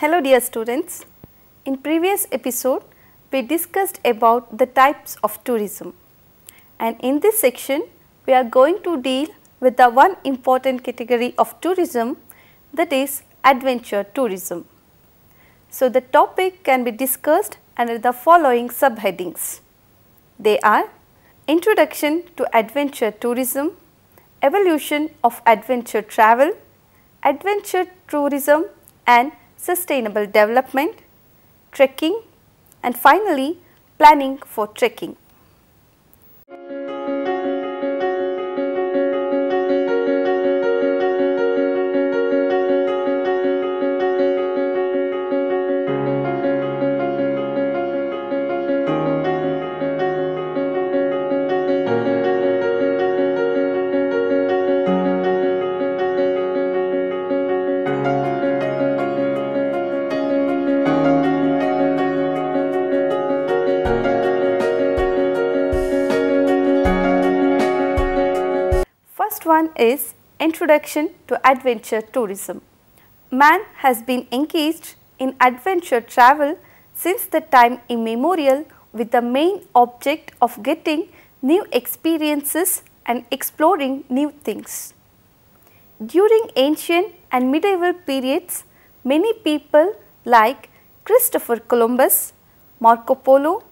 Hello dear students. In previous episode, we discussed about the types of tourism, and in this section, we are going to deal with the one important category of tourism, that is adventure tourism. So, the topic can be discussed under the following subheadings. They are Introduction to Adventure Tourism, Evolution of Adventure Travel, Adventure Tourism and Sustainable Development, Trekking, and finally Planning for Trekking. First one is Introduction to Adventure Tourism. Man has been engaged in adventure travel since the time immemorial, with the main object of getting new experiences and exploring new things. During ancient and medieval periods, many people like Christopher Columbus, Marco Polo,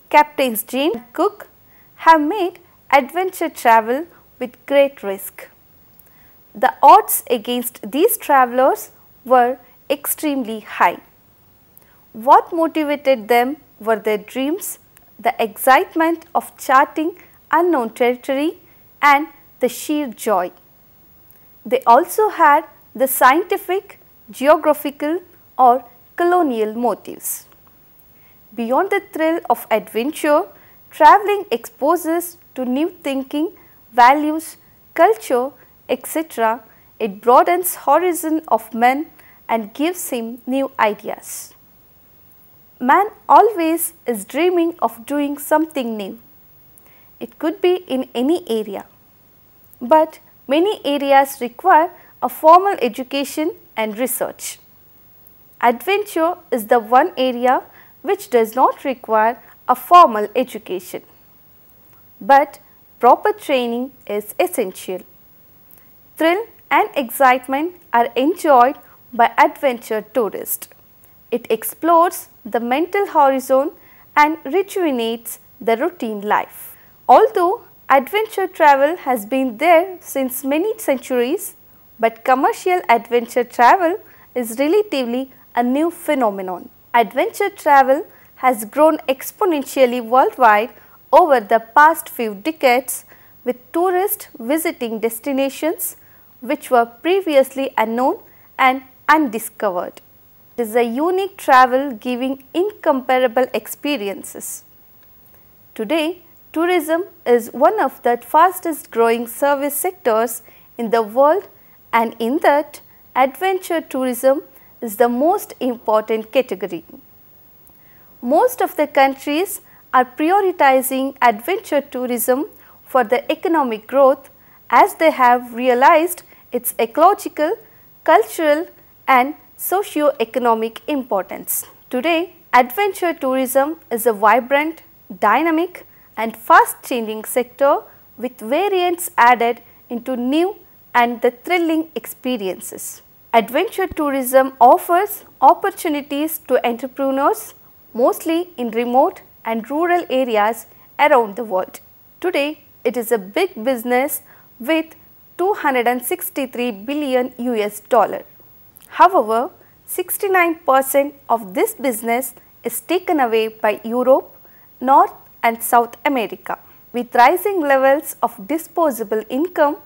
Captains James Cook have made adventure travel with great risk. The odds against these travelers were extremely high. What motivated them were their dreams, the excitement of charting unknown territory, and the sheer joy. They also had the scientific, geographical or colonial motives. Beyond the thrill of adventure, traveling exposes to new thinking, values, culture, etc. It broadens horizon of man and gives him new ideas. Man always is dreaming of doing something new. It could be in any area, but many areas require a formal education and research. Adventure is the one area which does not require a formal education, but proper training is essential. Thrill and excitement are enjoyed by adventure tourists. It explores the mental horizon and rejuvenates the routine life. Although adventure travel has been there since many centuries, but commercial adventure travel is relatively a new phenomenon. Adventure travel has grown exponentially worldwide over the past few decades, with tourists visiting destinations which were previously unknown and undiscovered. It is a unique travel giving incomparable experiences. Today, tourism is one of the fastest growing service sectors in the world, and in that, adventure tourism is the most important category. Most of the countries are prioritizing adventure tourism for the economic growth, as they have realized its ecological, cultural and socio-economic importance. Today, adventure tourism is a vibrant, dynamic and fast changing sector with variants added into new and the thrilling experiences. Adventure tourism offers opportunities to entrepreneurs, mostly in remote and rural areas around the world. Today, it is a big business with 263 billion US dollar. However, 69% of this business is taken away by Europe, North and South America. With rising levels of disposable income,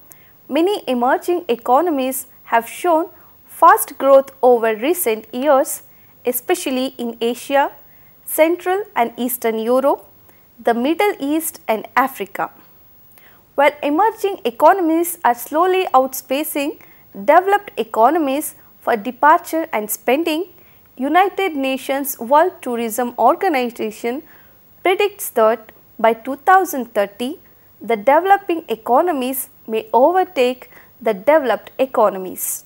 many emerging economies have shown fast growth over recent years, especially in Asia, Central and Eastern Europe, the Middle East and Africa. While emerging economies are slowly outspacing developed economies for departure and spending, United Nations World Tourism Organization predicts that by 2030, the developing economies may overtake the developed economies.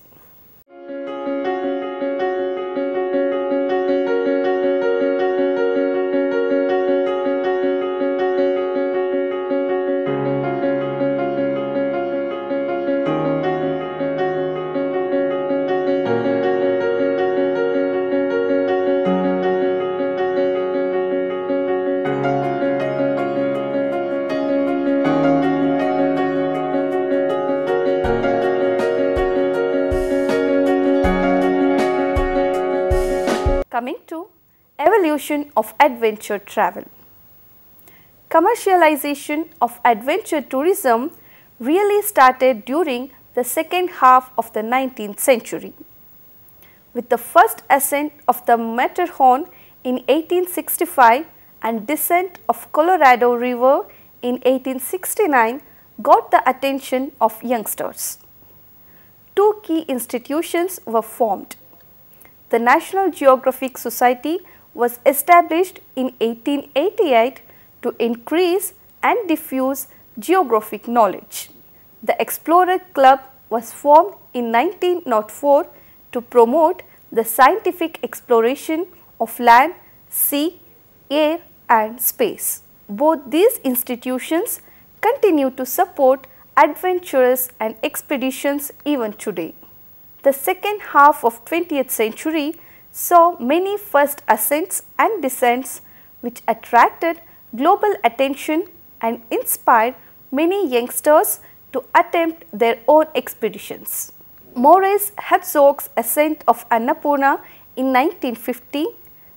Coming to evolution of adventure travel. Commercialization of adventure tourism really started during the second half of the 19th century. With the first ascent of the Matterhorn in 1865 and descent of Colorado River in 1869 got the attention of youngsters. Two key institutions were formed. The National Geographic Society was established in 1888 to increase and diffuse geographic knowledge. The Explorer Club was formed in 1904 to promote the scientific exploration of land, sea, air and space. Both these institutions continue to support adventures and expeditions even today. The second half of 20th century saw many first ascents and descents which attracted global attention and inspired many youngsters to attempt their own expeditions. Maurice Herzog's ascent of Annapurna in 1950,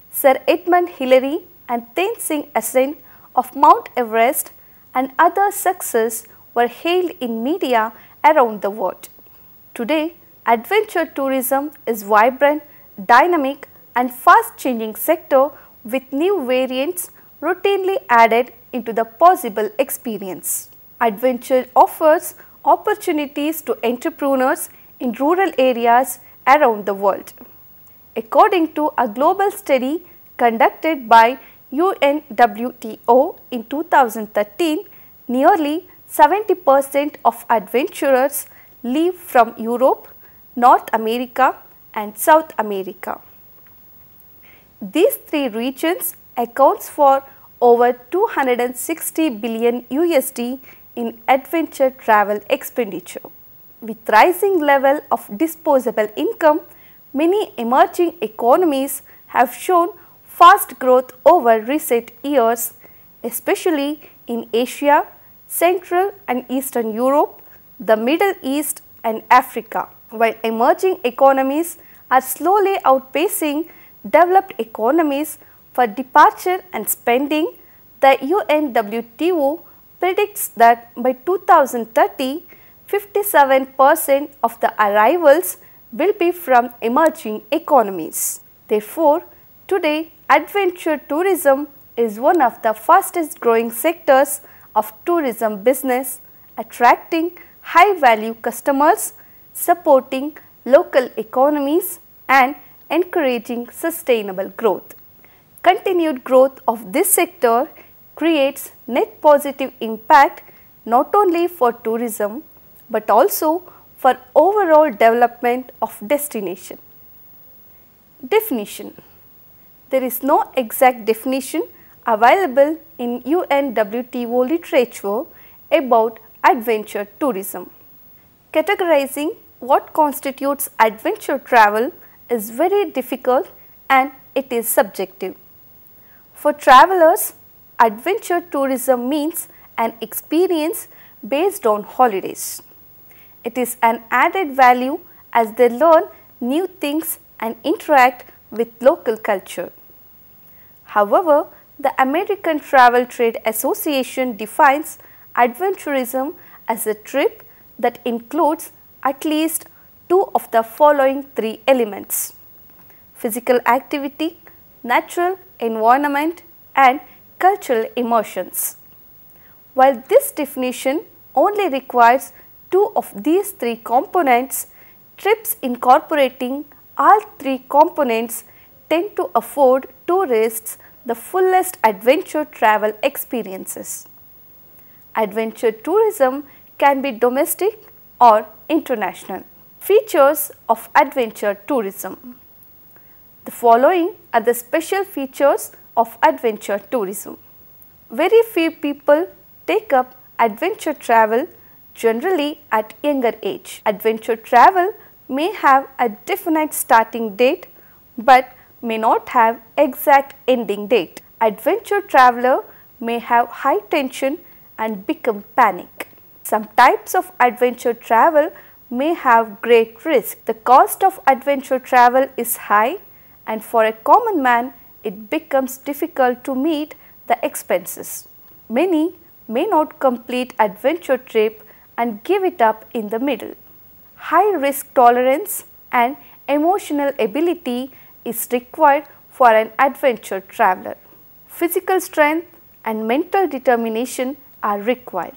Sir Edmund Hillary and Tenzing ascent of Mount Everest and other successes were hailed in media around the world. Today, adventure tourism is vibrant, dynamic and fast changing sector with new variants routinely added into the possible experience. Adventure offers opportunities to entrepreneurs in rural areas around the world. According to a global study conducted by UNWTO in 2013, nearly 70% of adventurers live from Europe, North America and South America. These three regions accounts for over 260 billion USD in adventure travel expenditure. With rising level of disposable income, many emerging economies have shown fast growth over recent years, especially in Asia, Central and Eastern Europe, the Middle East and Africa, while emerging economies are slowly outpacing developed economies for departure and spending. The UNWTO predicts that by 2030, 57% of the arrivals will be from emerging economies. Therefore, today adventure tourism is one of the fastest growing sectors of tourism business, attracting high value customers, supporting local economies and encouraging sustainable growth. Continued growth of this sector creates net positive impact not only for tourism but also for overall development of destination. Definition. There is no exact definition available in UNWTO literature about adventure tourism. Categorizing what constitutes adventure travel is very difficult and it is subjective. For travelers, adventure tourism means an experience based on holidays. It is an added value as they learn new things and interact with local culture. However, the American Travel Trade Association defines adventurism as a trip that includes at least two of the following three elements: physical activity, natural environment and cultural immersions. While this definition only requires two of these three components, trips incorporating all three components tend to afford tourists the fullest adventure travel experiences. Adventure tourism can be domestic or international. Features of adventure tourism. The following are the special features of adventure tourism. Very few people take up adventure travel, generally at younger age. Adventure travel may have a definite starting date but may not have exact ending date. Adventure traveler may have high tension and become panic. Some types of adventure travel may have great risk. The cost of adventure travel is high and for a common man it becomes difficult to meet the expenses. Many may not complete adventure trip and give it up in the middle. High risk tolerance and emotional ability is required for an adventure traveler. Physical strength and mental determination are required.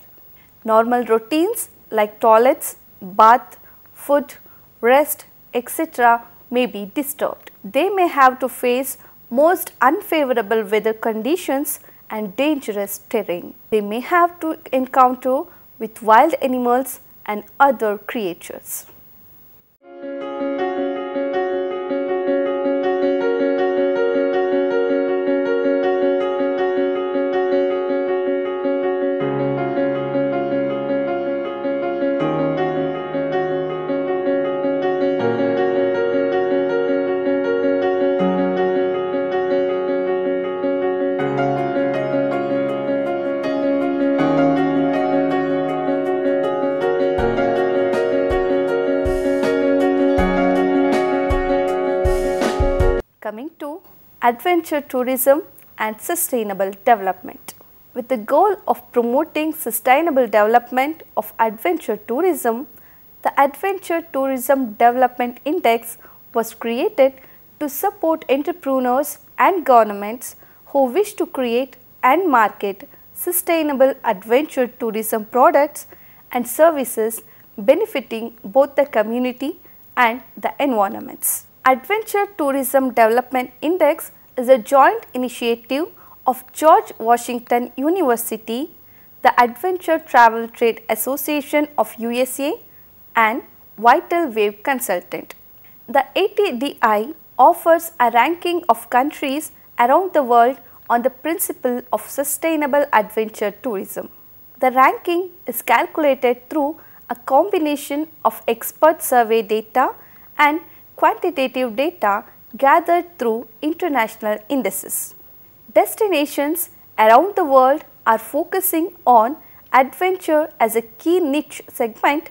Normal routines like toilets, bath, food, rest, etc. may be disturbed. They may have to face most unfavorable weather conditions and dangerous terrain. They may have to encounter with wild animals and other creatures. Coming to adventure tourism and sustainable development. With the goal of promoting sustainable development of adventure tourism, the Adventure Tourism Development Index was created to support entrepreneurs and governments who wish to create and market sustainable adventure tourism products and services benefiting both the community and the environments. Adventure Tourism Development Index is a joint initiative of George Washington University, the Adventure Travel Trade Association of USA and Vital Wave Consultant. The ATDI offers a ranking of countries around the world on the principle of sustainable adventure tourism. The ranking is calculated through a combination of expert survey data and quantitative data gathered through international indices. Destinations around the world are focusing on adventure as a key niche segment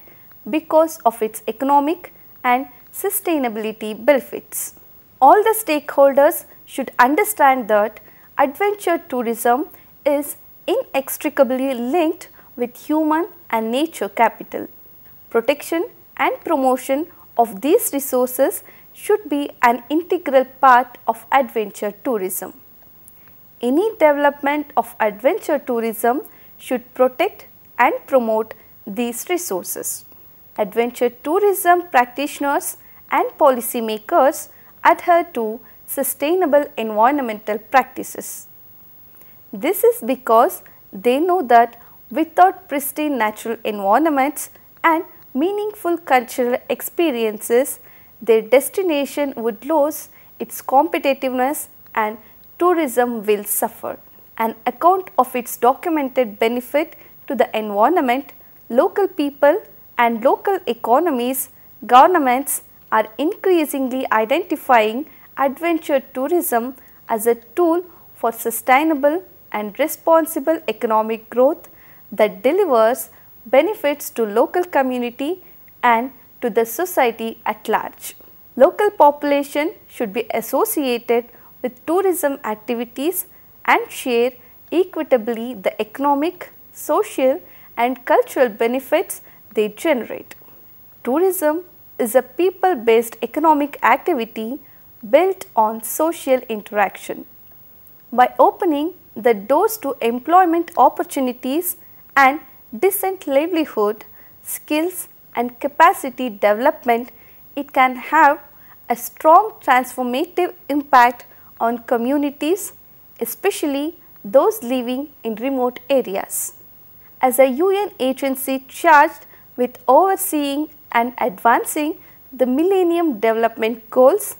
because of its economic and sustainability benefits. All the stakeholders should understand that adventure tourism is inextricably linked with human and nature capital. Protection and promotion of these resources should be an integral part of adventure tourism. Any development of adventure tourism should protect and promote these resources. Adventure tourism practitioners and policymakers adhere to sustainable environmental practices. This is because they know that without pristine natural environments and meaningful cultural experiences, their destination would lose its competitiveness and tourism will suffer. An account of its documented benefit to the environment, local people and local economies, governments are increasingly identifying adventure tourism as a tool for sustainable and responsible economic growth that delivers benefits to local community and to the society at large. Local population should be associated with tourism activities and share equitably the economic, social and cultural benefits they generate. Tourism is a people-based economic activity built on social interaction. By opening the doors to employment opportunities and decent livelihood, skills and capacity development, it can have a strong transformative impact on communities, especially those living in remote areas. As a UN agency charged with overseeing and advancing the Millennium Development Goals,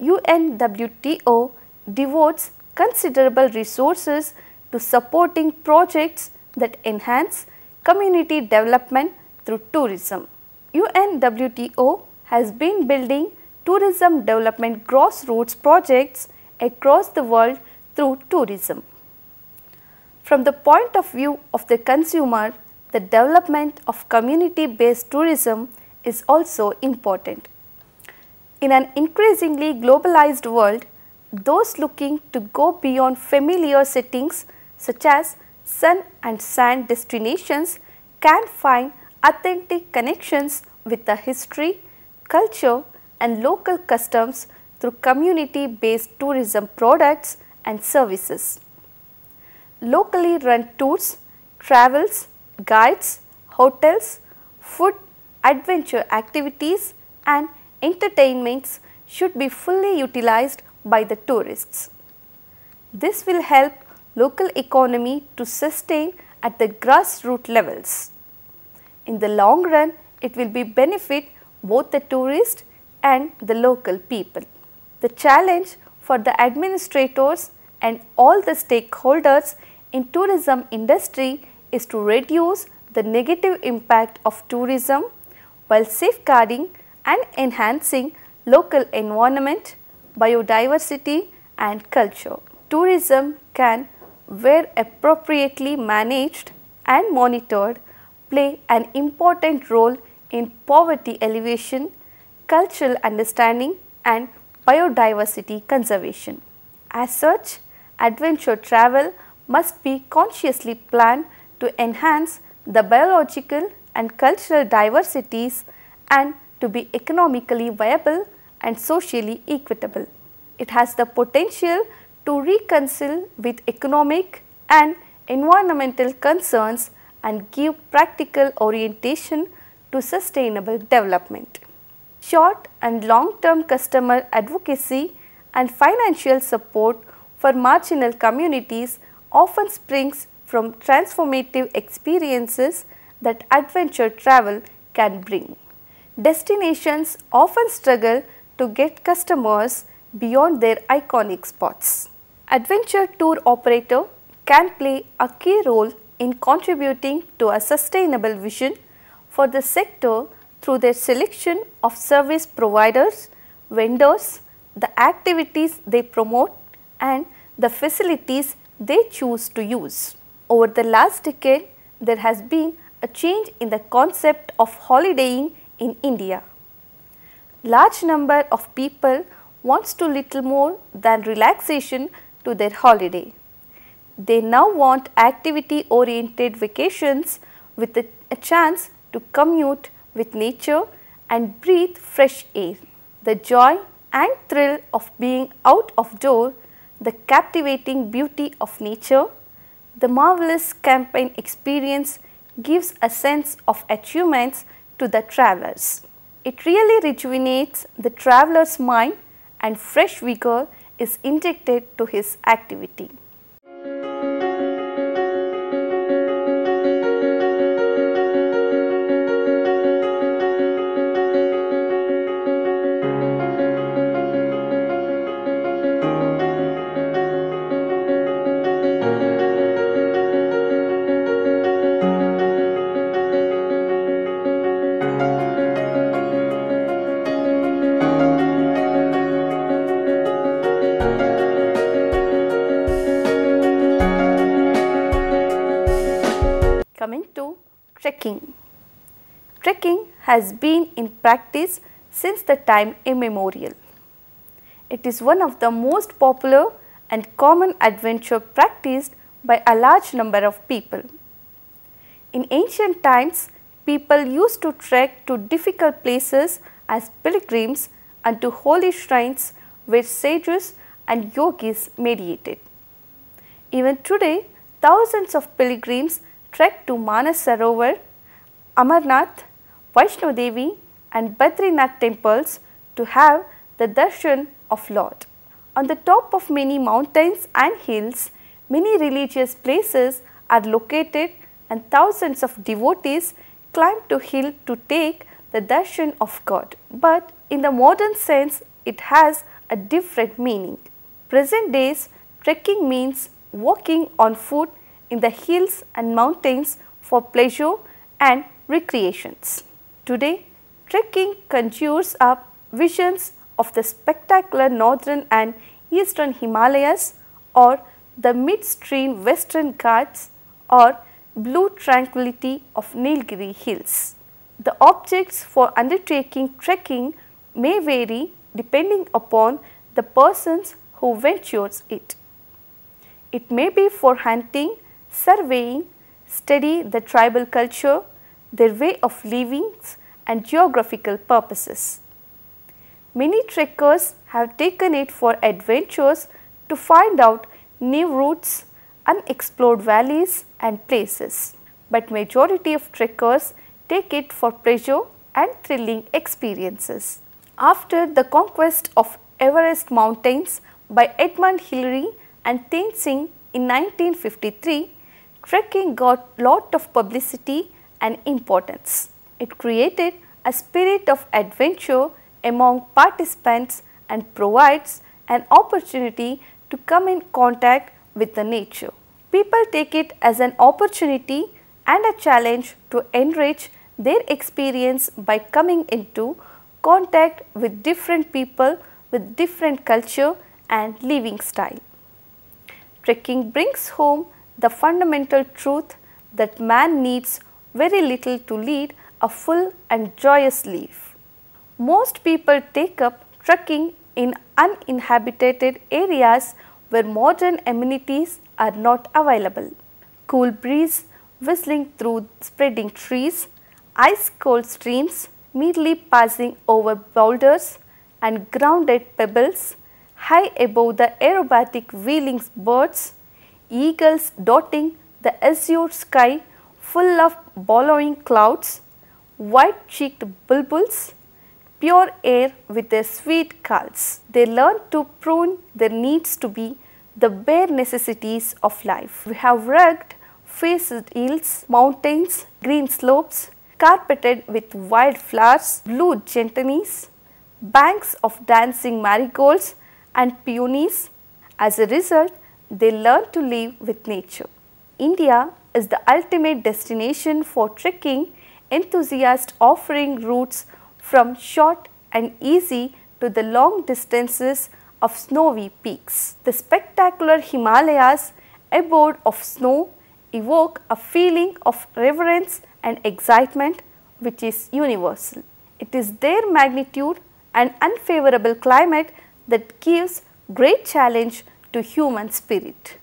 UNWTO devotes considerable resources to supporting projects that enhance community development through tourism. UNWTO has been building tourism development grassroots projects across the world through tourism. From the point of view of the consumer, the development of community-based tourism is also important. In an increasingly globalized world, those looking to go beyond familiar settings such as sun and sand destinations can find authentic connections with the history, culture and local customs through community-based tourism products and services. Locally run tours, travels, guides, hotels, food, adventure activities and entertainments should be fully utilized by the tourists. This will help local economy to sustain at the grassroots levels. In the long run, it will be benefit both the tourist and the local people. The challenge for the administrators and all the stakeholders in tourism industry is to reduce the negative impact of tourism while safeguarding and enhancing local environment, biodiversity and culture. Tourism can, where appropriately managed and monitored, play an important role in poverty alleviation, cultural understanding and biodiversity conservation. As such, adventure travel must be consciously planned to enhance the biological and cultural diversities and to be economically viable and socially equitable. It has the potential to reconcile with economic and environmental concerns and give practical orientation to sustainable development. Short and long-term customer advocacy and financial support for marginal communities often springs from transformative experiences that adventure travel can bring. Destinations often struggle to get customers beyond their iconic spots. Adventure tour operator can play a key role in contributing to a sustainable vision for the sector through their selection of service providers, vendors, the activities they promote and the facilities they choose to use. Over the last decade, there has been a change in the concept of holidaying in India. Large number of people wants to little more than relaxation to their holiday. They now want activity oriented vacations with a chance to commute with nature and breathe fresh air. The joy and thrill of being out of door, the captivating beauty of nature, the marvelous campaign experience gives a sense of achievements to the travelers. It really rejuvenates the traveler's mind and fresh vigor is injected to his activity. Coming to trekking. Trekking has been in practice since the time immemorial. It is one of the most popular and common adventure practiced by a large number of people. In ancient times, people used to trek to difficult places as pilgrims and to holy shrines where sages and yogis meditated. Even today, thousands of pilgrims trek to Manas Sarovar, Amarnath, Vaishno Devi and Badrinath temples to have the darshan of Lord. On the top of many mountains and hills, many religious places are located and thousands of devotees climb to hill to take the darshan of God. But in the modern sense, it has a different meaning. Present days, trekking means walking on foot in the hills and mountains for pleasure and recreations. Today, trekking conjures up visions of the spectacular northern and eastern Himalayas or the midstream western Ghats or blue tranquility of Nilgiri hills. The objects for undertaking trekking may vary depending upon the persons who ventures it. It may be for hunting, surveying, study the tribal culture, their way of living and geographical purposes. Many trekkers have taken it for adventures to find out new routes, unexplored valleys and places, but majority of trekkers take it for pleasure and thrilling experiences. After the conquest of Everest mountains by Edmund Hillary and Tenzing in 1953, trekking got lot of publicity and importance. It created a spirit of adventure among participants and provides an opportunity to come in contact with the nature. People take it as an opportunity and a challenge to enrich their experience by coming into contact with different people with different culture and living style. Trekking brings home the fundamental truth that man needs very little to lead a full and joyous life. Most people take up trekking in uninhabited areas where modern amenities are not available. Cool breeze whistling through spreading trees, ice cold streams merely passing over boulders and grounded pebbles, high above the aerobatic wheeling birds, eagles dotting the azure sky full of billowing clouds, white-cheeked bulbuls, pure air with their sweet calls. They learn to prune their needs to be the bare necessities of life. We have rugged faced hills, mountains, green slopes, carpeted with wildflowers, blue gentianes, banks of dancing marigolds and peonies. As a result, they learn to live with nature. India is the ultimate destination for trekking enthusiasts, offering routes from short and easy to the long distances of snowy peaks. The spectacular Himalayas, abode of snow, evoke a feeling of reverence and excitement which is universal. It is their magnitude and unfavorable climate that gives great challenge to human spirit.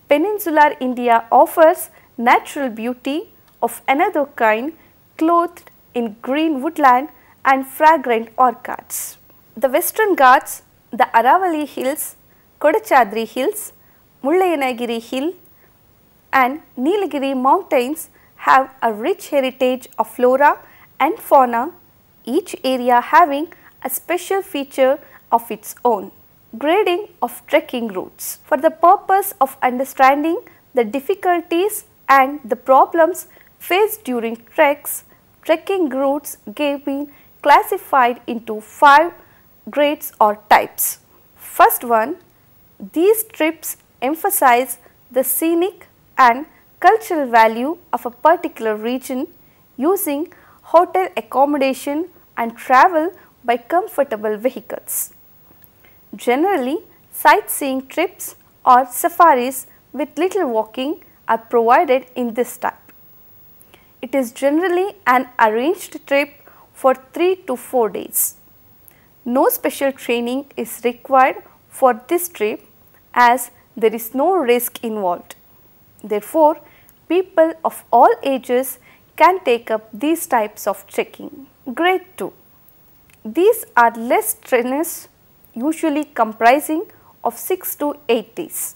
Peninsular India offers natural beauty of another kind, clothed in green woodland and fragrant orchards. The Western Ghats, the Aravalli Hills, Kodachadri Hills, Mullayanagiri Hill and Nilgiri mountains have a rich heritage of flora and fauna, each area having a special feature of its own. Grading of trekking routes. For the purpose of understanding the difficulties and the problems faced during treks, trekking routes have been classified into 5 grades or types. First one, these trips emphasize the scenic and cultural value of a particular region using hotel accommodation and travel by comfortable vehicles. Generally, sightseeing trips or safaris with little walking are provided in this type. It is generally an arranged trip for 3 to 4 days. No special training is required for this trip as there is no risk involved. Therefore, people of all ages can take up these types of trekking. Grade 2. These are less strenuous, usually comprising of 6 to 8 days.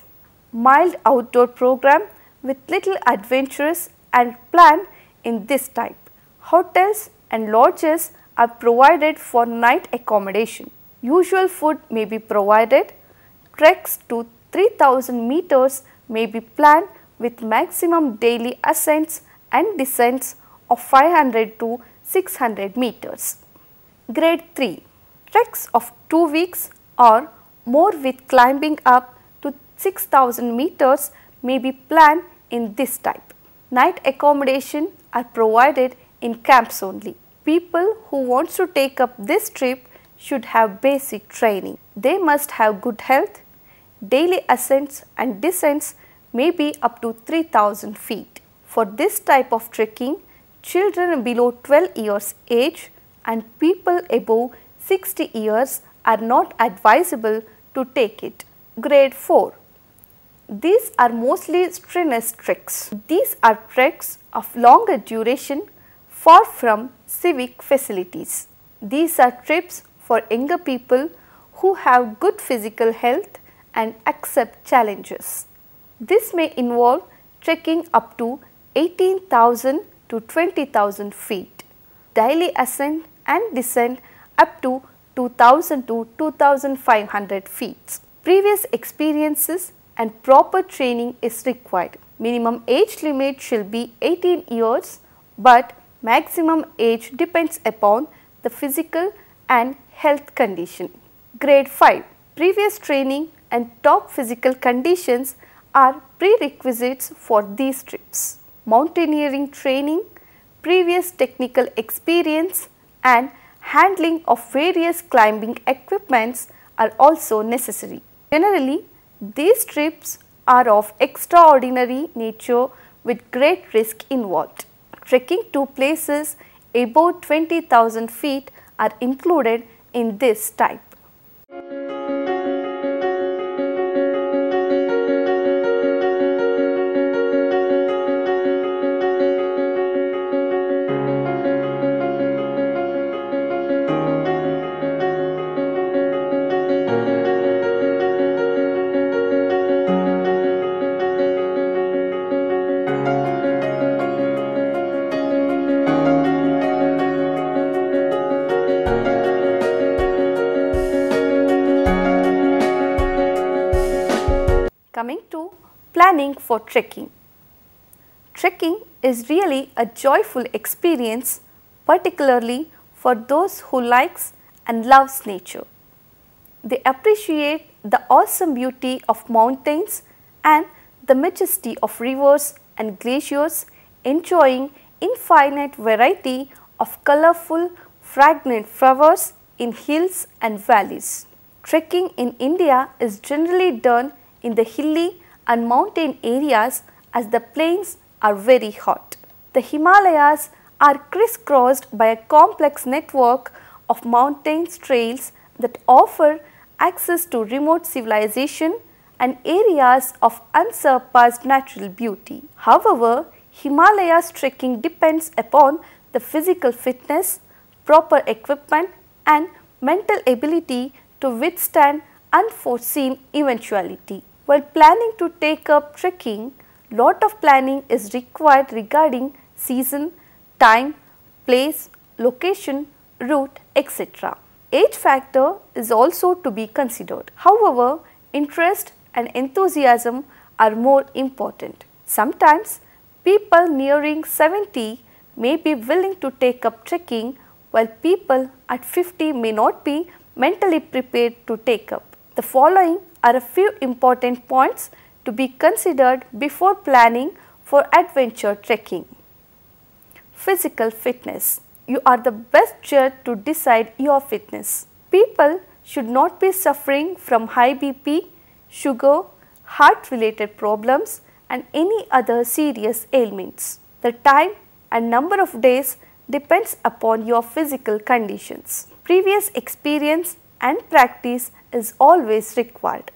Mild outdoor program with little adventures and planned in this type. Hotels and lodges are provided for night accommodation. Usual food may be provided. Treks to 3000 meters may be planned with maximum daily ascents and descents of 500 to 600 meters. Grade 3. Treks of 2 weeks or more with climbing up to 6000 meters may be planned in this type. Night accommodation are provided in camps only. People who want to take up this trip should have basic training. They must have good health. Daily ascents and descents may be up to 3000 feet. For this type of trekking, children below 12 years age and people above 60 years are not advisable to take it. Grade 4. These are mostly strenuous treks. These are treks of longer duration far from civic facilities. These are trips for younger people who have good physical health and accept challenges. This may involve trekking up to 18,000 to 20,000 feet, daily ascent and descent up to 2,000 to 2,500 feet. Previous experiences and proper training is required. Minimum age limit shall be 18 years, but maximum age depends upon the physical and health condition. Grade 5. Previous training and top physical conditions are prerequisites for these trips. Mountaineering training, previous technical experience and handling of various climbing equipments are also necessary. Generally, these trips are of extraordinary nature with great risk involved. Trekking to places above 20,000 feet are included in this type. Coming to planning for trekking. Trekking is really a joyful experience, particularly for those who likes and loves nature. They appreciate the awesome beauty of mountains and the majesty of rivers and glaciers, enjoying infinite variety of colorful, fragrant flowers in hills and valleys. Trekking in India is generally done in the hilly and mountain areas as the plains are very hot. The Himalayas are crisscrossed by a complex network of mountain trails that offer access to remote civilization and areas of unsurpassed natural beauty. However, Himalayas trekking depends upon the physical fitness, proper equipment and mental ability to withstand unforeseen eventuality. While planning to take up trekking, lot of planning is required regarding season, time, place, location, route, etc. Age factor is also to be considered. However, interest and enthusiasm are more important. Sometimes people nearing 70 may be willing to take up trekking, while people at 50 may not be mentally prepared to take up. The following are a few important points to be considered before planning for adventure trekking. Physical fitness. You are the best judge to decide your fitness. People should not be suffering from high BP, sugar, heart related problems and any other serious ailments. The time and number of days depends upon your physical conditions. Previous experience and practice is always required.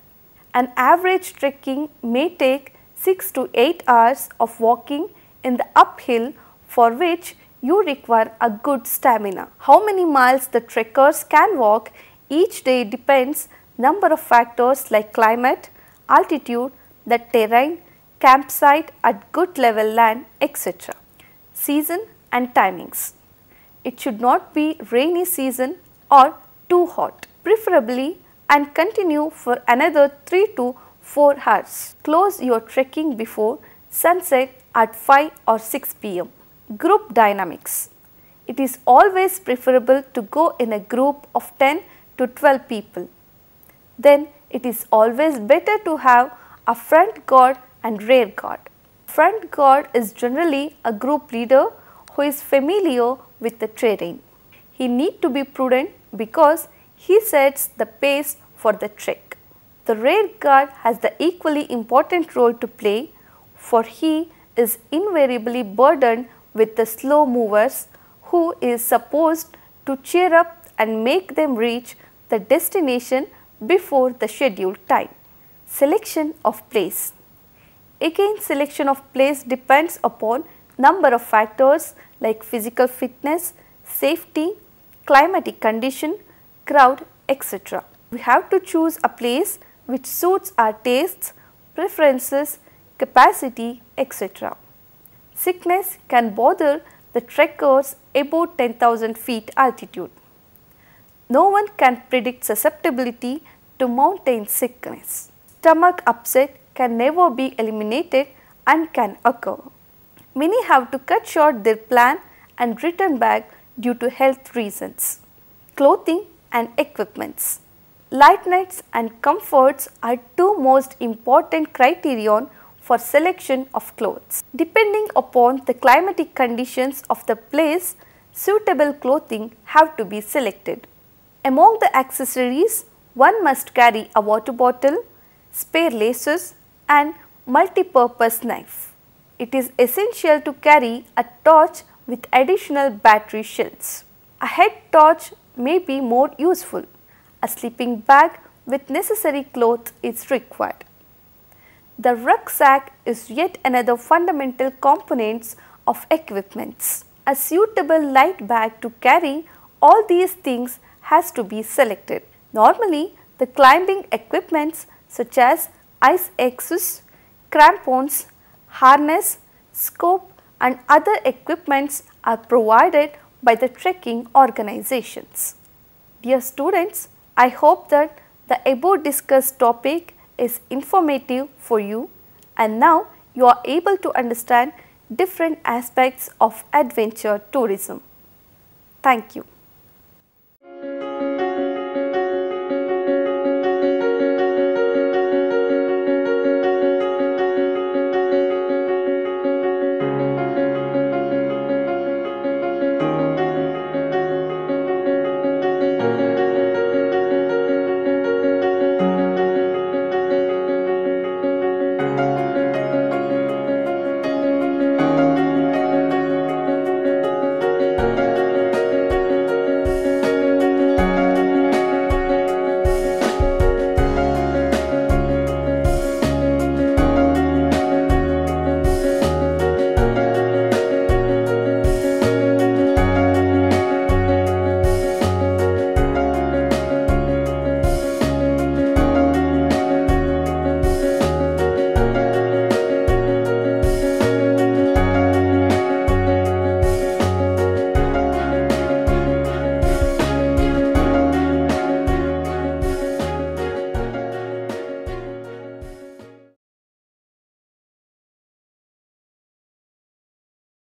An average trekking may take 6 to 8 hours of walking in the uphill, for which you require a good stamina. How many miles the trekkers can walk each day depends number of factors like climate, altitude, the terrain, campsite at good level land, etc. Season and timings. It should not be rainy season or too hot, preferably, and continue for another 3 to 4 hours. Close your trekking before sunset at 5 or 6 p.m. Group dynamics. It is always preferable to go in a group of 10 to 12 people. Then it is always better to have a front guard and rear guard. Front guard is generally a group leader who is familiar with the terrain. He needs to be prudent because he sets the pace for the trek. The rear guard has the equally important role to play, for he is invariably burdened with the slow movers, who is supposed to cheer up and make them reach the destination before the scheduled time. Selection of place. Again, selection of place depends upon number of factors like physical fitness, safety, climatic condition, crowd, etc. We have to choose a place which suits our tastes, preferences, capacity, etc. Sickness can bother the trekkers above 10,000 feet altitude. No one can predict susceptibility to mountain sickness. Stomach upset can never be eliminated and can occur. Many have to cut short their plan and return back due to health reasons. Clothing and equipments. Lightness and comforts are two most important criterion for selection of clothes. Depending upon the climatic conditions of the place, suitable clothing have to be selected. Among the accessories, one must carry a water bottle, spare laces and multi-purpose knife. It is essential to carry a torch with additional battery shells. A head torch may be more useful. A sleeping bag with necessary clothes is required. The rucksack is yet another fundamental component of equipments. A suitable light bag to carry all these things has to be selected. Normally, the climbing equipments such as ice axes, crampons, harness, scope and other equipments are provided by the trekking organizations. Dear students, I hope that the above discussed topic is informative for you and now you are able to understand different aspects of adventure tourism. Thank you.